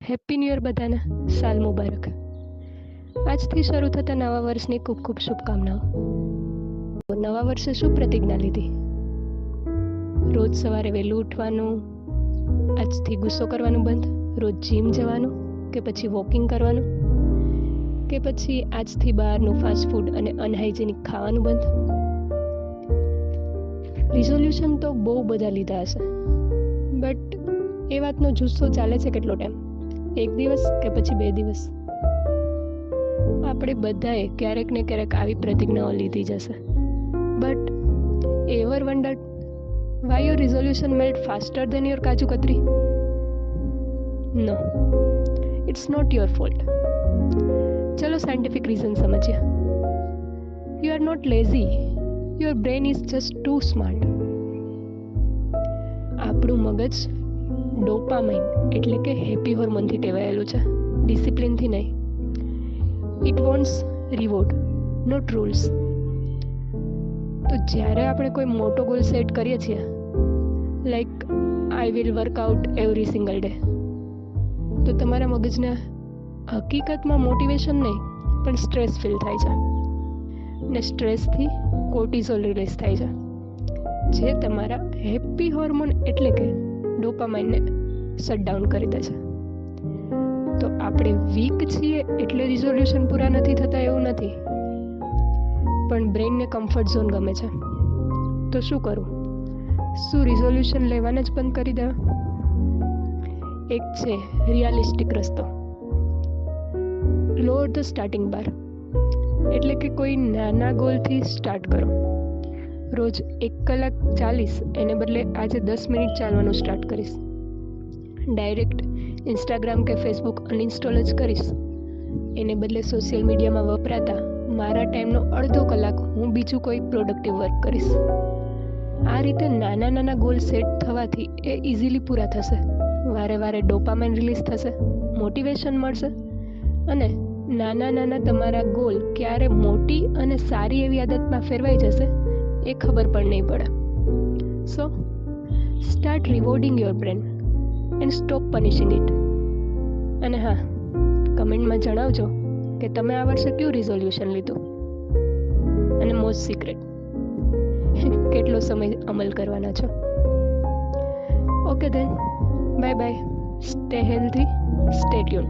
Happy new year બધાને. સાલ મુબારક. આજથી શરૂ થતા નવા વર્ષની ખૂબ ખૂબ શુભકામનાઓ. નવા વર્ષે શું પ્રતિજ્ઞા લીધી? રોજ સવારે વહેલું ઉઠવાનું, આજથી ગુસ્સો કરવાનું બંધ, રોજ જીમ જવાનું કે પછી વોકિંગ કરવાનું, કે પછી આજથી બહારનું ફાસ્ટ ફૂડ અને અનહાઇજેનિક ખાવાનું બંધ. રિઝોલ્યુશન તો બહુ બધા લીધા હશે, બટ એ વાતનો જુસ્સો ચાલે છે કેટલો ટાઈમ? એક દિવસ કે પછી 2 દિવસ? આપણે બધાએ ક્યારેક ને ક્યારેક આવી પ્રતિજ્ઞાઓ લીધી જશે, but ever wondered why your resolution melt faster than your kaju katli? No, it's not your fault. ચલો સાયન્ટિફિક રીઝન સમજીએ. You are not lazy, your brain is just too smart. આપણું મગજ ડોપામાઇન એટલે કે હેપી હોર્મોનથી ટેવાયેલું છે, ડિસિપ્લિનથી નહીં. It wants reward, not rules. તો જ્યારે આપણે કોઈ મોટો ગોલ સેટ કરીએ છીએ, like I will work out every single day, તો તમારા મગજને હકીકતમાં મોટિવેશન નહીં પણ સ્ટ્રેસ ફીલ થાય છે, ને સ્ટ્રેસથી કોર્ટિઝોલ રિલીઝ થાય છે, જે તમારા હેપી હોર્મોન એટલે કે ડોપામાઇનને શટડાઉન કરી દે છે. તો આપણે વીક છીએ એટલે રિઝોલ્યુશન પૂરા નથી થતા એવું નથી, પણ બ્રેઇનને કમ્ફર્ટ ઝોન ગમે છે. તો શું કરવું? શું રિઝોલ્યુશન લેવાને જ બંધ કરી દેવા? એક છે રિયાલિસ્ટિક રસ્તો. લોઅર ધ સ્ટાર્ટિંગ બાર, એટલે કે કોઈ નાના ગોલથી સ્ટાર્ટ કરો. રોજ 1 કલાક ચાલીશ એને બદલે આજે 10 મિનિટ ચાલવાનું સ્ટાર્ટ કરીશ. ડાયરેક્ટ ઇન્સ્ટાગ્રામ કે ફેસબુક અનઇન્સ્ટોલ જ કરીશ. એને બદલે સોશિયલ મીડિયામાં વપરાતા મારા ટાઈમનો અડધો કલાક હું બીજું કોઈ પ્રોડક્ટિવ વર્ક કરીશ. આ રીતે નાના નાના ગોલ સેટ થવાથી એ ઇઝીલી પૂરા થશે. વારે વારે ડોપામાઇન રિલીઝ થશે, મોટિવેશન મળશે, અને નાના નાના તમારા ગોલ ક્યારે મોટી અને સારી એવી આદતમાં ફેરવાઈ જશે એ ખબર પણ નહીં પડે. So start rewarding your brain and stop punishing it. અને હા, કમેન્ટમાં જણાવજો કે તમે આ વર્ષે કયું રિઝોલ્યુશન લીધું, અને મોસ્ટ સિક્રેટ કેટલો સમય અમલ કરવાના છો. Okay then, bye bye, stay healthy, stay tune.